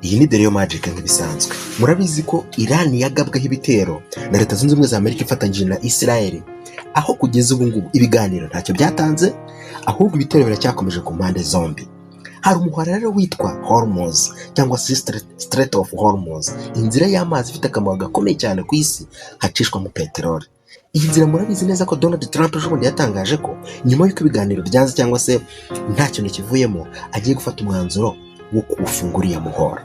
Iyi ni Daily Magic nk'ibisanzwe. Murabizi ko Iran yagabweho ibitero na Leta Zunze Ubumwe za Amerika ifatanyije na Israel, aho kugeza ubu ngubu ibiganiro ntacyo byatanze, ahubwo ibitero biracyakomeje ku mpande zombi. Hari umuhora rero witwa Hormuz cyangwa se Strait of Hormuz, inzira y'amazi ifite akamaro gakomeye cyane ku isi hacishwamo peteroli. Iyi nzira murabizi neza ko Donald Trump ejobundi yatangaje ko nyuma y'uko ibiganiro byanze cyangwa se nta kintu kivuyemo, agiye gufata umwanzuro wo kuwufungura iya muhora.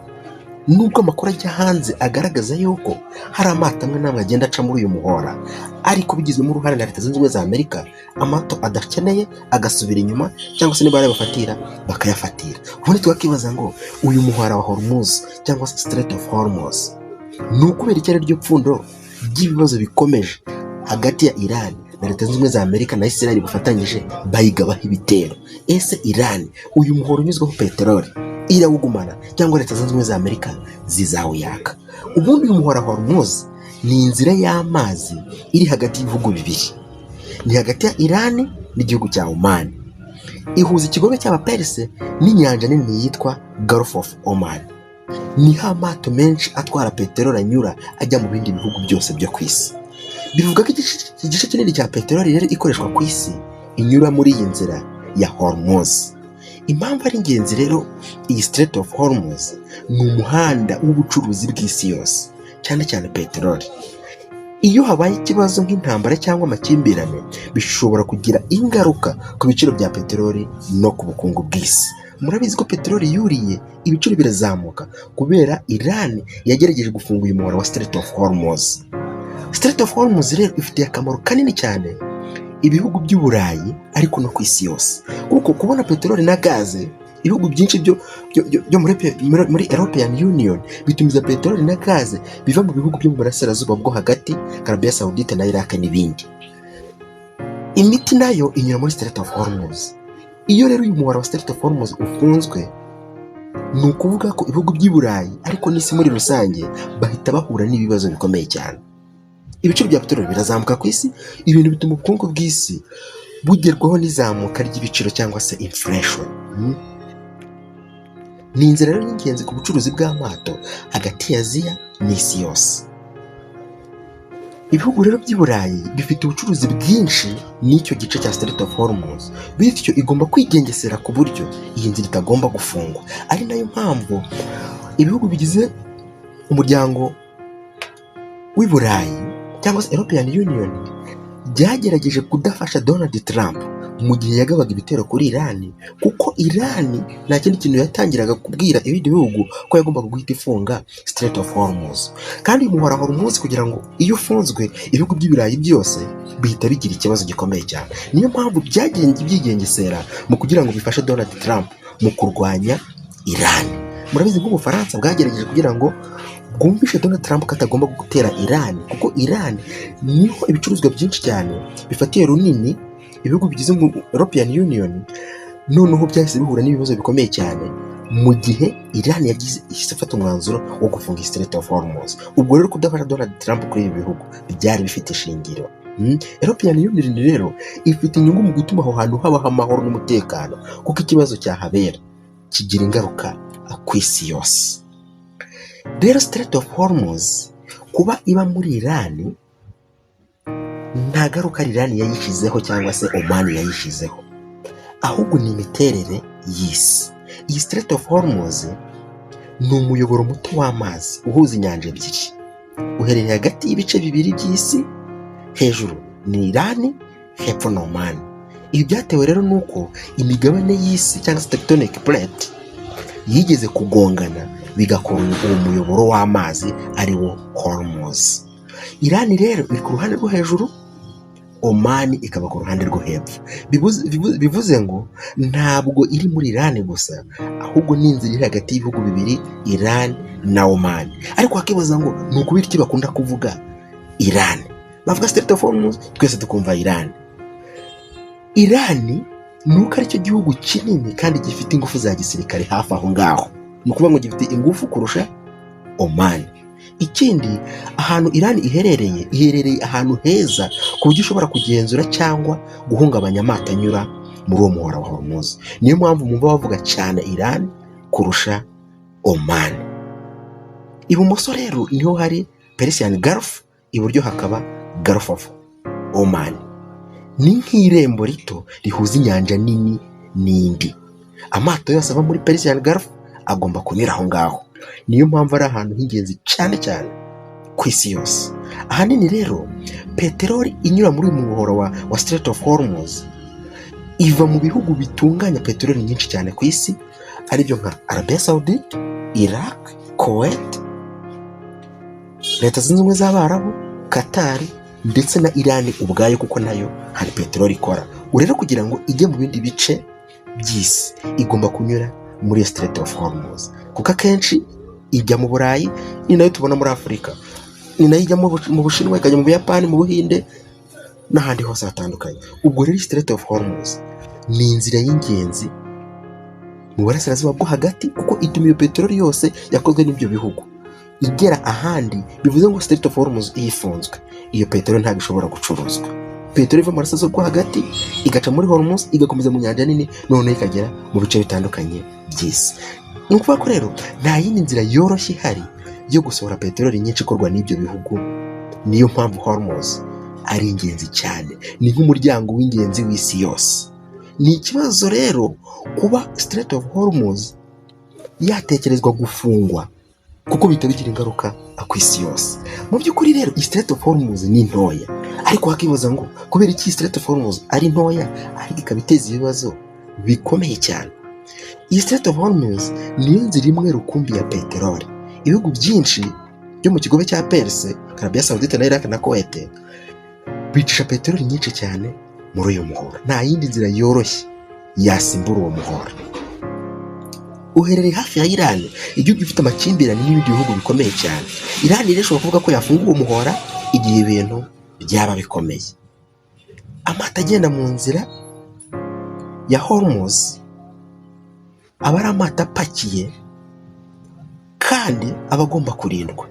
Nubwo amakuru ajya hanze agaragaza yuko hari amato amwe n'amwe agenda aca muri uyu muhora, ariko bigizwemo uruhare na Leta Zunze Ubumwe za Amerika, amato adakeneye agasubira inyuma, cyangwa se niba bafatira bakayafatira. Ubundi tukakibaza ngo uyu muhora wa Hormuz cyangwa se Strait of Hormuz ni ukubera iki ari ryo pfundo ry'ibibazo bikomeje hagati ya Iran na Leta Zunze Ubumwe za Amerika na Israel bafatanyije bayigabaho ibitero. Ese Iran uyu muhora unyuzwaho peteroli irawugumana cyangwa Leta Zunze Ubumwe za Amerika zizawuyaka? Ubundi uyu muhora Hormuz ni inzira y'amazi iri hagati y'ibihugu bibiri, ni hagati ya Iran n'igihugu cya Oman. Ihuza ikigobe cy'Abaperse n'inyanja nini yitwa Gulf of Oman. Niho amato menshi atwara peteroli anyura ajya mu bindi bihugu byose byo ku isi. Bivuga ko igice kinini cya peteroli rero ikoreshwa ku isi inyura muri iyi nzira ya Hormuz. Impamvu ari ingenzi rero iyi Strait of Hormuz ni umuhanda w'ubucuruzi bw'isi yose, cyane cyane peteroli. Iyo habaye ikibazo nk'intambara cyangwa amakimbirane, bishobora kugira ingaruka ku biciro bya peteroli no ku bukungu bw'isi. Murabizi ko peteroli yuriye, ibiciro birazamuka kubera Iran yagerageje gufunga uyu muhora wa Strait of Hormuz. Strait of Hormuz rero ifitiye akamaro kanini cyane ibihugu by'Uburayi ariko no ku isi yose, kuko kubona peteroli na gaze, ibihugu byinshi byo muri European Union bitumiza peteroli na gaze biva mu bihugu byo mu burasirazuba bwo hagati, Arabia Saudite na Iraq n'ibindi. Imiti nayo inyura muri Strait of Hormuz. Iyo rero uyu muhora wa Strait of Hormuz ufunzwe, ni ukuvuga ko ibihugu by'Uburayi ariko n'isi muri rusange bahita bahura n'ibibazo bikomeye cyane. Ibiciro bya peteroli birazamuka ku isi, ibintu bituma ubukungu bw'isi bugerwaho n'izamuka ry'ibiciro cyangwa se inflation. Ni inzira rero y'ingenzi ku bucuruzi bw'amato hagati ya Aziya n'isi yose. Ibihugu rero by'Uburayi bifite ubucuruzi bwinshi n'icyo gice cya Strait of Hormuz, bityo igomba kwigengesera ku buryo iyi nzira itagomba gufungwa. Ari nayo mpamvu ibihugu bigize umuryango w'Iburayi cyangwa se European Union byagerageje kudafasha Donald Trump mu gihe yagabaga ibitero kuri Iran, kuko Iran nta kindi kintu yatangiraga kubwira ibindi bihugu ko yagombaga guhita ifunga Strait of Hormuz. Kandi uyu muhora Hormuz kugira ngo iyo ufunzwe, ibihugu by'Iburayi byose bihita bigira ikibazo gikomeye cyane. Niyo mpamvu byigengesera mu kugira ngo bifashe Donald Trump mu kurwanya Iran. Murabizi nk'Ubufaransa bwagerageje kugira ngo bwumvishe Donald Trump ko atagomba gutera Iran, kuko Iran niho ibicuruzwa byinshi cyane bifatiye runini ibihugu bigize European Union. Noneho byahise bihura n'ibibazo bikomeye cyane mu gihe Iran yagize ifata umwanzuro wo gufunga Strait of Hormuz. Ubwo rero kudafasha Donald Trump kuri ibi bihugu byari bifite ishingiro. European Union rero ifite inyungu mu gutuma aho hantu habaho amahoro n'umutekano, kuko ikibazo cyahabera kigira ingaruka ku isi yose. Rero Strait of Hormuz kuba iba muri Iran nta garuka Iran yayishyizeho cyangwa se Oman yayishyizeho, ahubwo ni imiterere y'isi. Iyi Strait of Hormuz ni umuyoboro muto w'amazi uhuza inyanja ebyiri, uherereye hagati y'ibice bibiri by'isi, hejuru ni Iran, hepfo ni Oman. Ibi byatewe rero nuko imigabane y'isi cyangwa se tectonic plate yigeze kugongana bigakora uwo muyoboro w'amazi ari wo Hormuz. Iran rero iri ku ruhande rwo hejuru, Oman ikaba ku ruhande rwo hepfo. Bivuze ngo ntabwo iri muri Iran gusa, ahubwo ni inzira iri hagati y'ibihugu bibiri, Iran na Oman. Ariko wakibaza ngo ni ukubera iki bakunda kuvuga Iran? Bavuga Strait of Hormuz, twese tukumva Iran. Iran ni uko ari cyo gihugu kinini kandi gifite ingufu za gisirikare hafi aho ngaho. Ni ukuvuga ngo gifite ingufu kurusha Oman. Ikindi, ahantu Iran iherereye ahantu heza ku buryo ushobora kugenzura cyangwa guhungabanya amato anyura muri uwo muhora wa Hormuz. Niyo mpamvu mwumva bavuga cyane Iran kurusha Oman. ibumoso rero niho hari Persian Gulf, iburyo hakaba Gulf of Oman. Ni nk'irembo rito rihuza inyanja nini n'indi. Amato yose ava muri Persian Gulf agomba kunyura aho ngaho. Niyo mpamvu ari ahantu h'ingenzi cyane cyane ku isi yose. Ahanini rero peteroli inyura muri uyu muhora wa Strait of Hormuz iva mu bihugu bitunganya peteroli nyinshi cyane ku isi, aribyo nka Arabia Saudite, Iraq, Kuwait, Leta Zunze Ubumwe z'Abarabu, Qatar ndetse na Iran ubwayo, kuko nayo hari peteroli ikora. Rero kugira ngo ijye mu bindi bice by'isi igomba kunyura muri Strait of Hormuz, kuko akenshi ijya mu Burayi, ni nayo tubona muri Afurika, ni nayo ijya mu Bushinwa, ikajya mu Buyapani, mu Buhinde n'ahandi hose hatandukanye. Ubwo rero Strait of Hormuz ni inzira y'ingenzi mu burasirazuba bwo hagati, kuko ituma iyo peteroli yose yakozwe n'ibyo bihugu igera ahandi. Bivuze ngo Strait of Hormuz ifunzwe, iyo peteroli ntabwo ishobora gucuruzwa. Peteroli iva mu burasirazuba bwo hagati igaca muri Hormuz, igakomeza mu nyanja nini, noneho ikagera mu bice bitandukanye by'isi. Ni ukuvuga ko rero nta yindi nzira yoroshye ihari yo gusohora peteroli nyinshi ikorwa n'ibyo bihugu. Niyo mpamvu Hormuz ari ingenzi cyane, ni nk'umuryango w'ingenzi w'isi yose. Ni ikibazo rero kuba Strait of Hormuz yatekerezwa gufungwa, kuko bihita bigira ingaruka ku isi yose. Mu by'ukuri rero Strait of Hormuz ni ntoya, ariko wakibaza ngo kubera iki Strait of Hormuz ari ntoya ariko ikaba iteza ibibazo bikomeye cyane. Iyi Strait of Hormuz niyo nzira imwe rukumbi ya peteroli. Ibihugu byinshi byo mu kigobe cya Perse, Arabia Saudite na Iraq na Kuwait bicisha peteroli nyinshi cyane muri uyu muhora. Nta yindi nzira yoroshye yasimbura uwo muhora. Uherereye hafi ya Iran, igihugu gifite amakimbirane n'ibindi bihugu bikomeye cyane. Iran rero ishobora kuvuga ko yafunga uwo muhora igihe ibintu byaba bikomeye. Amata agenda mu nzira ya Hormuz aba ari amata apakiye kandi aba agomba kurindwa.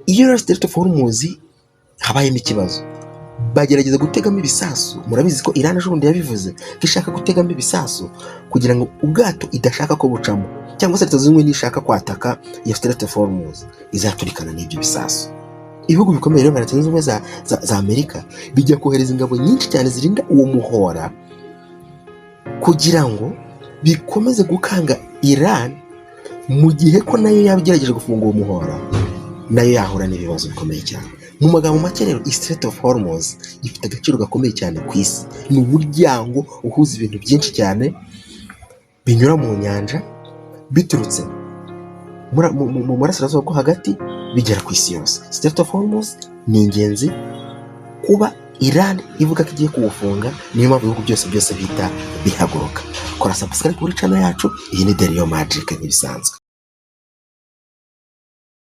Iyo rero Strait of Hormuz habayemo ikibazo, bagerageza gutegamo ibisasu. Murabizi ko Iran ejo bundi yabivuze ko ishaka gutegamo ibisasu kugira ngo ubwato idashaka ko bucamo, cyangwa se Leta Zunze Ubumwe nishaka kwataka iyo Strait of Hormuz izaturikana n'ibyo bisasu. Ibihugu bikomeye rero nka Leta Zunze Ubumwe za Amerika bijya kohereza ingabo nyinshi cyane zirinda uwo muhora kugira ngo bikomeze gukanga Iran, mu gihe ko nayo yabigerageje gufunga uwo muhora nayo yahura n'ibibazo bikomeye cyane. Mu magambo make rero Strait of Hormuz ifite agaciro gakomeye cyane ku isi. Ni umuryango uhuza ibintu byinshi cyane binyura mu nyanja biturutse mu burasirazuba bwo hagati bigera ku isi yose. Strait of Hormuz ni ingenzi kuba Iran ivuga ko igiye kuwufunga, niyo mpamvu ibihugu byose bihita bihaguruka. Kora subscribe kuri channel yacu. Iyi ni Daily Magic nk'ibisanzwe.